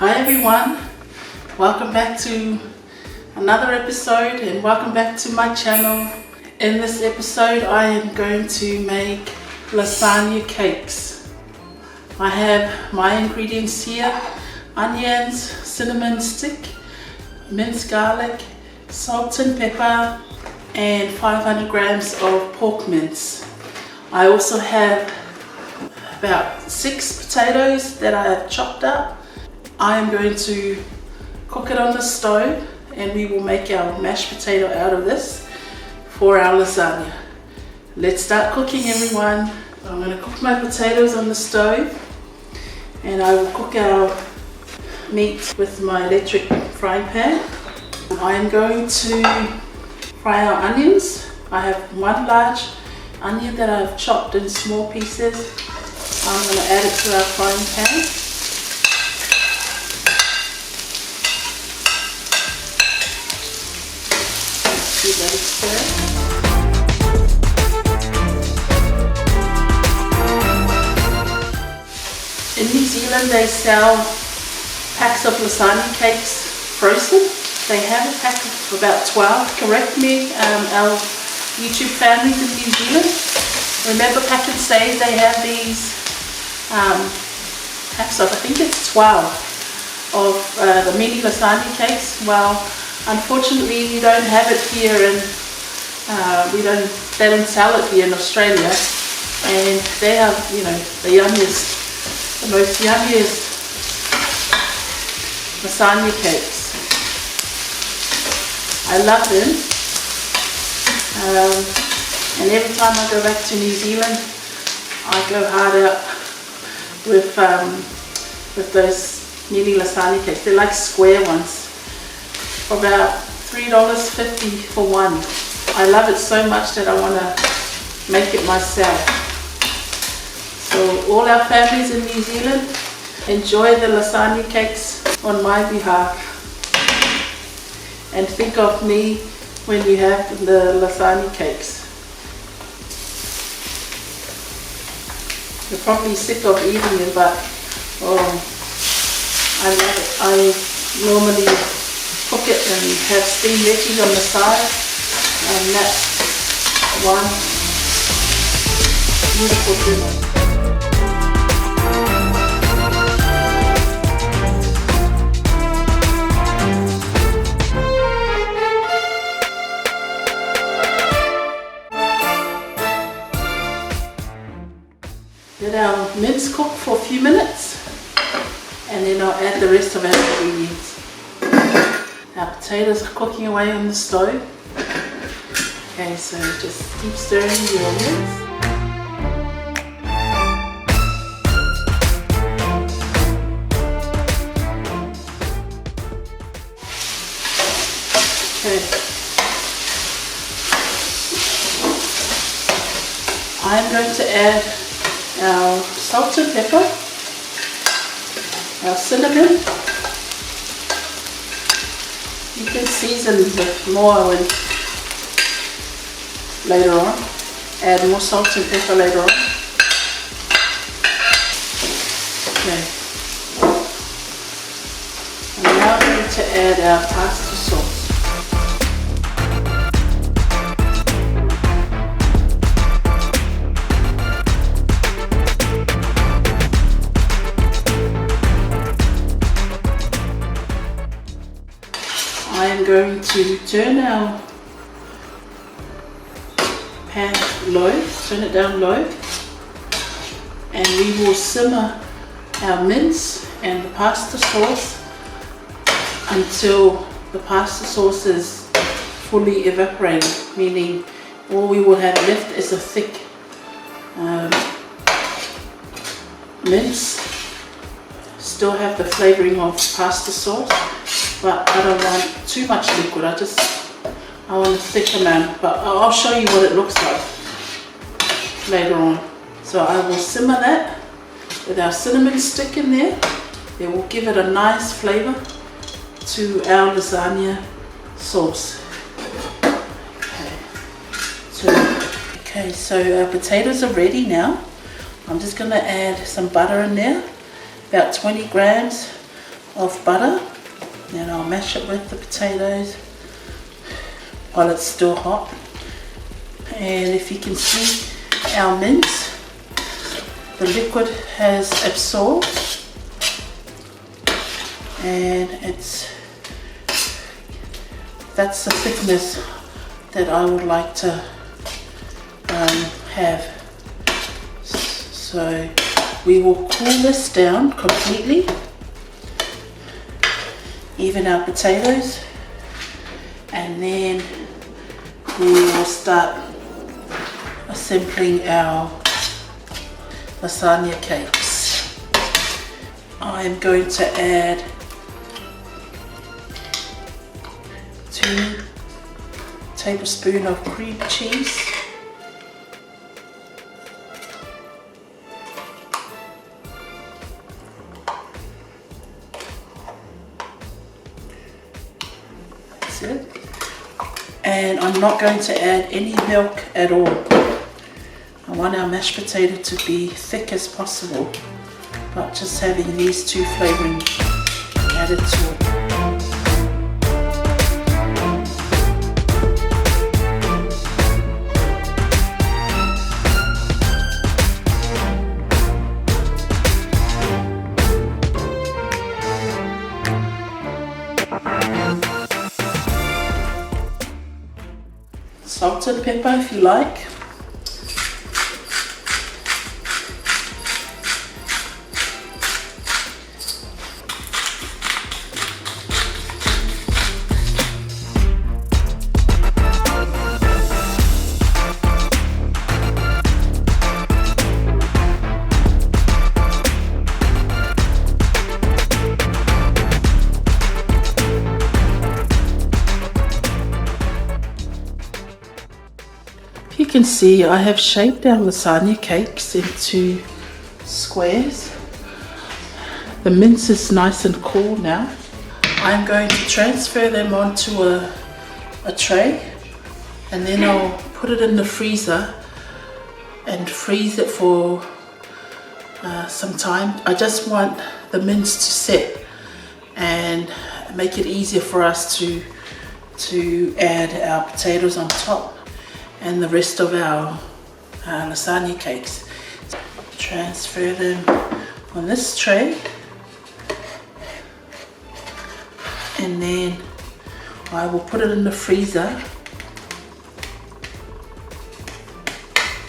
Hi everyone, welcome back to another episode and welcome back to my channel. In this episode I am going to make lasagna cakes. I have my ingredients here: onions, cinnamon stick, minced garlic, salt and pepper, and 500 grams of pork mince. I also have about 6 potatoes that I have chopped up. I am going to cook it on the stove and we will make our mashed potato out of this for our lasagna. Let's start cooking, everyone. I'm going to cook my potatoes on the stove and I will cook our meat with my electric frying pan. I am going to fry our onions. I have 1 large onion that I've chopped in small pieces. I'm going to add it to our frying pan. Let it stir. In New Zealand they sell packs of lasagna cakes frozen. They have a pack of about 12. Correct me, our YouTube families in New Zealand. Remember back in Say they have these packs of, I think it's 12 of the mini lasagna cakes. Well, unfortunately, we don't have it here, and they don't sell it here in Australia. And they are, the yummiest, the most yummiest lasagna cakes. I love them. And every time I go back to New Zealand, I go hard out with those mini lasagna cakes. They're like square ones. For about $3.50 for one. I love it so much that I want to make it myself. So all our families in New Zealand, enjoy the lasagna cakes on my behalf. And think of me when you have the lasagna cakes. You're probably sick of eating it, but I love it. I normally cook it and have steamed veggies on the side, and that's one beautiful dinner. Let our mince cook for a few minutes and then I'll add the rest of our ingredients. Our potatoes are cooking away on the stove. Okay, so just keep stirring your onions. Okay. I'm going to add our salt and pepper, our cinnamon. You can season with more later on. Add more salt and pepper later on. Okay. I'm now going to add our pasta sauce. I am going to turn our pan low, turn it down low, and we will simmer our mince and the pasta sauce until the pasta sauce is fully evaporated, meaning all we will have left is a thick mince. Still have the flavoring of pasta sauce, but I don't want too much liquid. I want a thick amount, but I'll show you what it looks like later on. So I will simmer that with our cinnamon stick in there. It will give it a nice flavor to our lasagna sauce. Okay, so our potatoes are ready now. I'm just going to add some butter in there, about 20 grams of butter. Then I'll mash it with the potatoes while it's still hot. And if you can see our mince, the liquid has absorbed, and that's the thickness that I would like to have. So we will cool this down completely, even our potatoes, and then we will start assembling our lasagna cakes. I'm going to add 2 tablespoons of cream cheese. That's it. And I'm not going to add any milk at all. I want our mashed potato to be thick as possible, but just having these 2 flavorings added to it. Salt and pepper if you like. You can see I have shaped our lasagna cakes into squares. The mince is nice and cool now. I'm going to transfer them onto a tray, and then I'll put it in the freezer and freeze it for some time. I just want the mince to set and make it easier for us to add our potatoes on top and the rest of our lasagna cakes. Transfer them on this tray, and then I will put it in the freezer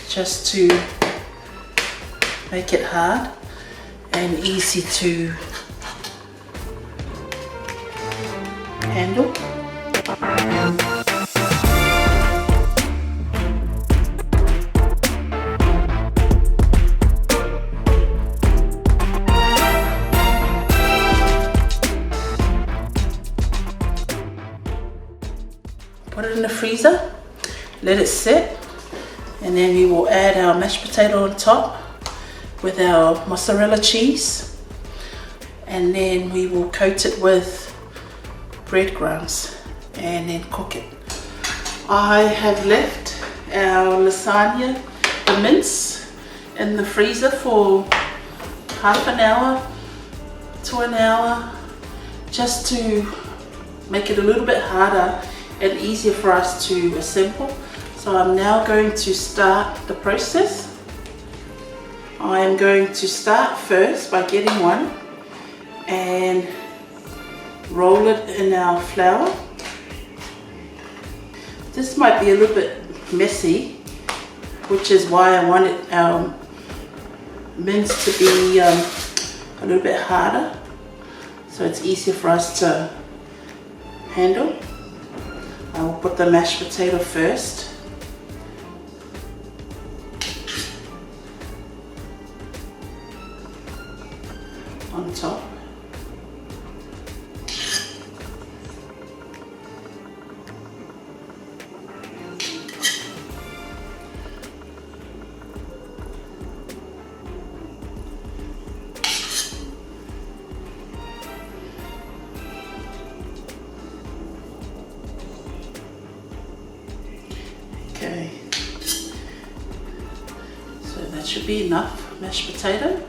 just to make it hard and easy to handle. Put it in the freezer, let it sit, and then we will add our mashed potato on top with our mozzarella cheese, and then we will coat it with breadcrumbs and then cook it. I have left our lasagna, the mince, in the freezer for half an hour to an hour, just to make it a little bit harder and easier for us to assemble. So I'm now going to start the process. I am going to start first by getting one and roll it in our flour. This might be a little bit messy, which is why I wanted our mince to be a little bit harder, so it's easier for us to handle. I will put the mashed potato first. On top. Okay, so that should be enough mashed potato.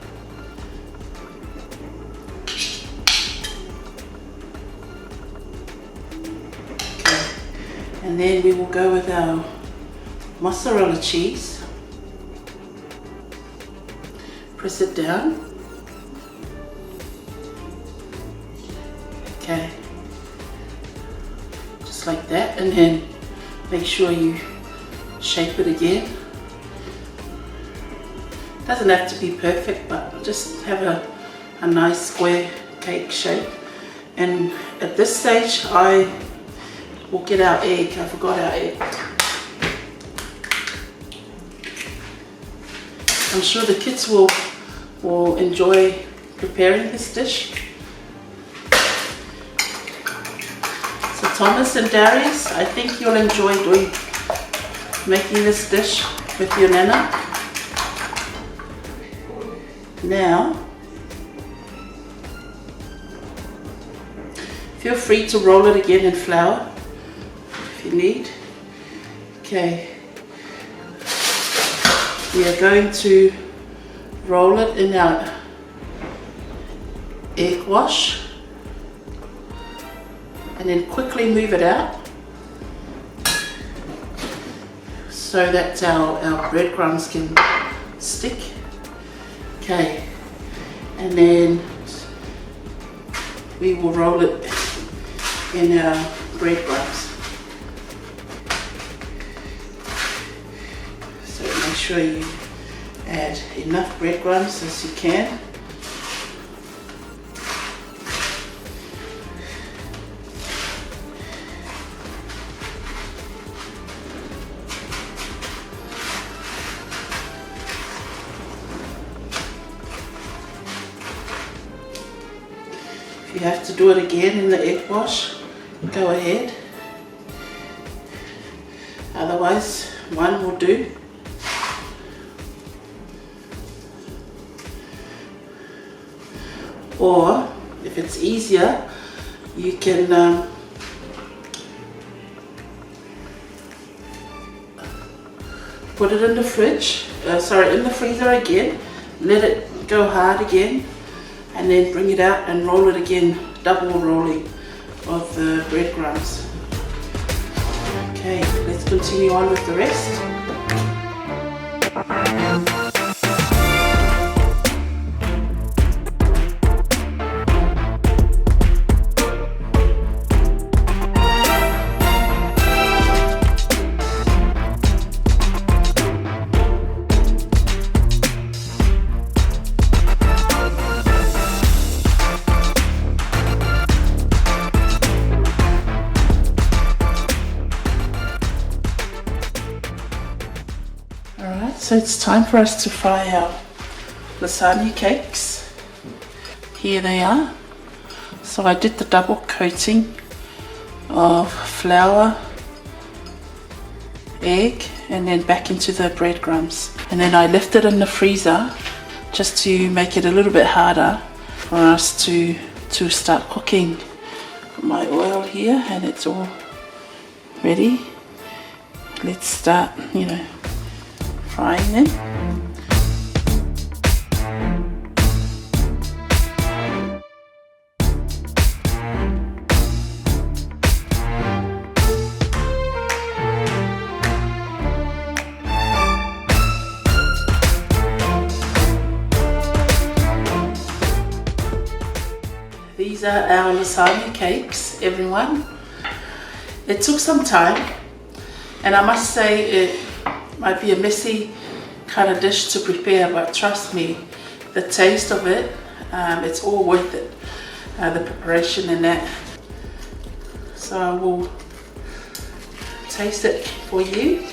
And then we will go with our mozzarella cheese. Press it down. Okay, just like that, and then make sure you shape it again. Doesn't have to be perfect, but just have a nice square cake shape. And at this stage I will get our egg. I forgot our egg. I'm sure the kids will enjoy preparing this dish. So Thomas and Darius, I think you'll enjoy making this dish with your nana. Now, feel free to roll it again in flour if you need. Okay, we are going to roll it in our egg wash and then quickly move it out so that our breadcrumbs can stick. Okay, and then we will roll it in our breadcrumbs. So make sure you add enough breadcrumbs as you can. If you have to do it again in the egg wash, go ahead. Otherwise, one will do. Or, if it's easier, you can put it in the in the freezer again, let it go hard again, and then bring it out and roll it again, double rolling of the breadcrumbs. Okay, let's continue on with the rest. So it's time for us to fry our lasagna cakes. Here they are. So I did the double coating of flour, egg, and then back into the breadcrumbs. And then I left it in the freezer just to make it a little bit harder for us to start cooking. Got my oil here and it's all ready. Let's start, frying them. These are our lasagna cakes, everyone. It took some time, and I must say it might be a messy kind of dish to prepare, but trust me, the taste of it, it's all worth it, the preparation and that. So I will taste it for you.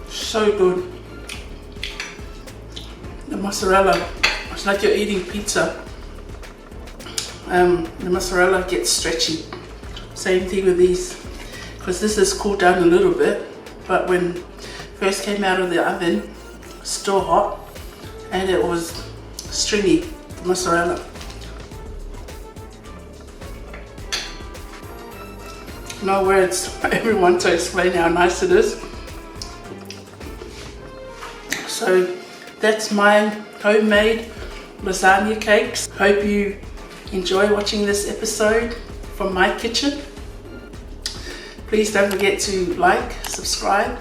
So good. The mozzarella, it's like you're eating pizza. The mozzarella gets stretchy. Same thing with these, because this has cooled down a little bit, but when it first came out of the oven, still hot, and it was stringy, the mozzarella. No words for everyone to explain how nice it is. So that's my homemade lasagna cakes. Hope you enjoy watching this episode from my kitchen. Please don't forget to like, subscribe,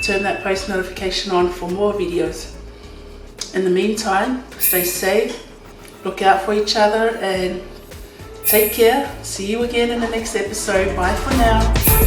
turn that post notification on for more videos. In the meantime, stay safe, look out for each other, and take care. See you again in the next episode. Bye for now.